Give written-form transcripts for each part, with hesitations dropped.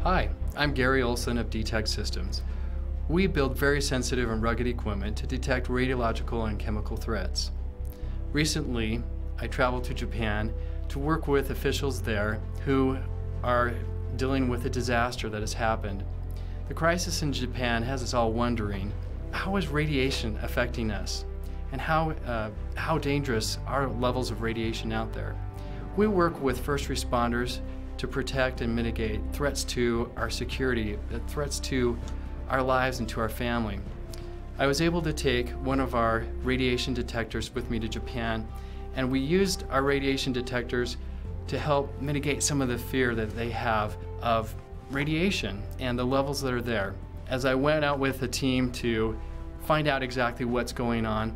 Hi, I'm Gary Olson of D-tect Systems. We build very sensitive and rugged equipment to detect radiological and chemical threats. Recently, I traveled to Japan to work with officials there who are dealing with a disaster that has happened. The crisis in Japan has us all wondering, how is radiation affecting us? And how dangerous are levels of radiation out there? We work with first responders to protect and mitigate threats to our security, threats to our lives and to our family. I was able to take one of our radiation detectors with me to Japan, and we used our radiation detectors to help mitigate some of the fear that they have of radiation and the levels that are there. As I went out with a team to find out exactly what's going on,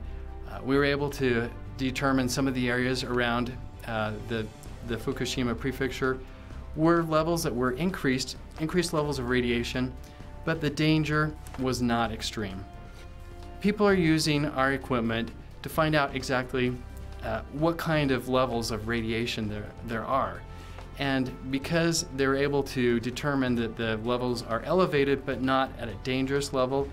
we were able to determine some of the areas around the Fukushima prefecture were levels that were increased levels of radiation, but the danger was not extreme. People are using our equipment to find out exactly what kind of levels of radiation there are. And because they're able to determine that the levels are elevated but not at a dangerous level,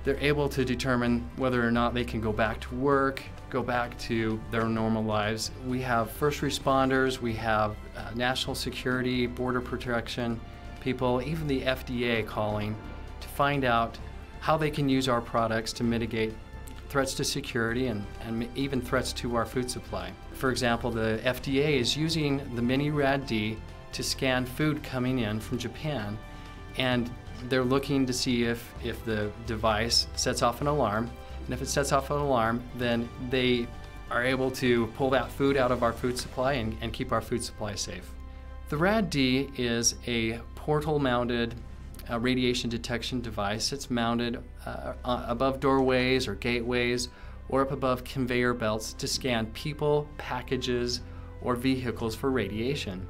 they're able to determine whether or not they can go back to work, go back to their normal lives. We have first responders, we have national security, border protection people, even the FDA calling to find out how they can use our products to mitigate threats to security and even threats to our food supply. For example, the FDA is using the minirad-D to scan food coming in from Japan, and they're looking to see if the device sets off an alarm. And if it sets off an alarm, then they are able to pull that food out of our food supply and keep our food supply safe. The rad-D is a portal-mounted radiation detection device. It's mounted above doorways or gateways or up above conveyor belts to scan people, packages, or vehicles for radiation.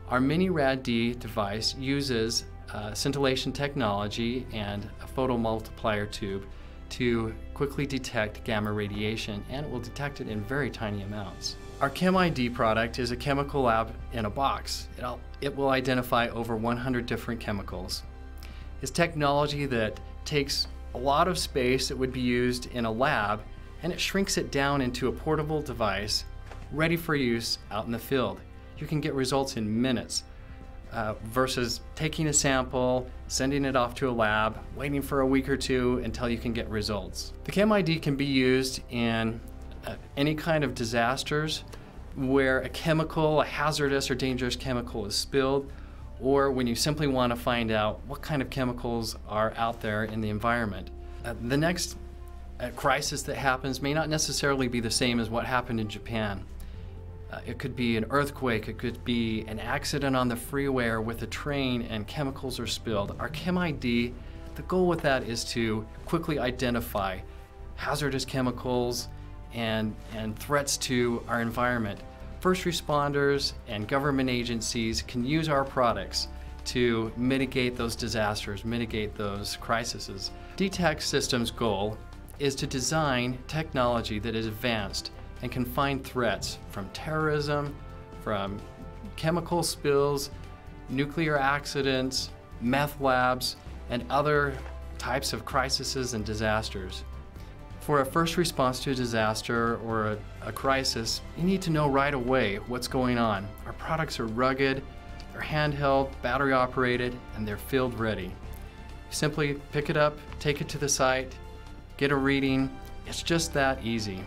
Our minirad-D device uses scintillation technology and a photomultiplier tube to quickly detect gamma radiation, and it will detect it in very tiny amounts. Our chem-ID product is a chemical lab in a box. It will identify over 100 different chemicals. It's technology that takes a lot of space that would be used in a lab, and it shrinks it down into a portable device ready for use out in the field. You can get results in minutes versus taking a sample, sending it off to a lab, waiting for a week or two until you can get results. The chem-ID can be used in any kind of disasters where a chemical, a hazardous or dangerous chemical is spilled, or when you simply want to find out what kind of chemicals are out there in the environment. The next crisis that happens may not necessarily be the same as what happened in Japan. It could be an earthquake, it could be an accident on the freeway or with a train and chemicals are spilled. Our chem-ID, the goal with that is to quickly identify hazardous chemicals and threats to our environment. First responders and government agencies can use our products to mitigate those disasters, mitigate those crises. D-tect Systems' goal is to design technology that is advanced and can find threats from terrorism, from chemical spills, nuclear accidents, meth labs, and other types of crises and disasters. For a first response to a disaster or a crisis, you need to know right away what's going on. Our products are rugged, they're handheld, battery operated, and they're field ready. You simply pick it up, take it to the site, get a reading. It's just that easy.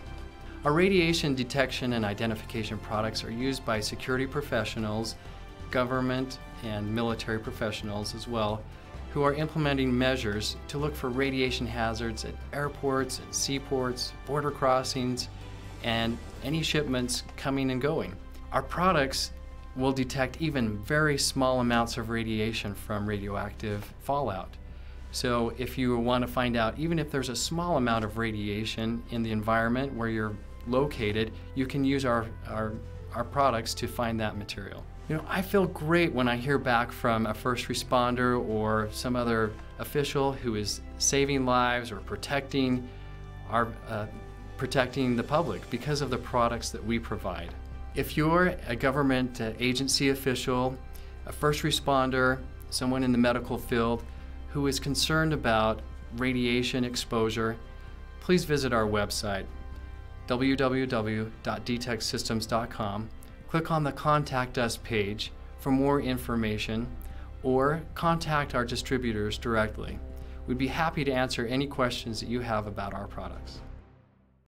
Our radiation detection and identification products are used by security professionals, government and military professionals as well, who are implementing measures to look for radiation hazards at airports and seaports, border crossings, and any shipments coming and going. Our products will detect even very small amounts of radiation from radioactive fallout. So if you want to find out, even if there's a small amount of radiation in the environment where you're located, you can use our products to find that material. You know, I feel great when I hear back from a first responder or some other official who is saving lives or protecting the public because of the products that we provide. If you're a government agency official, a first responder, someone in the medical field who is concerned about radiation exposure, please visit our website, www.dtectsystems.com. Click on the Contact Us page for more information, or contact our distributors directly. We'd be happy to answer any questions that you have about our products.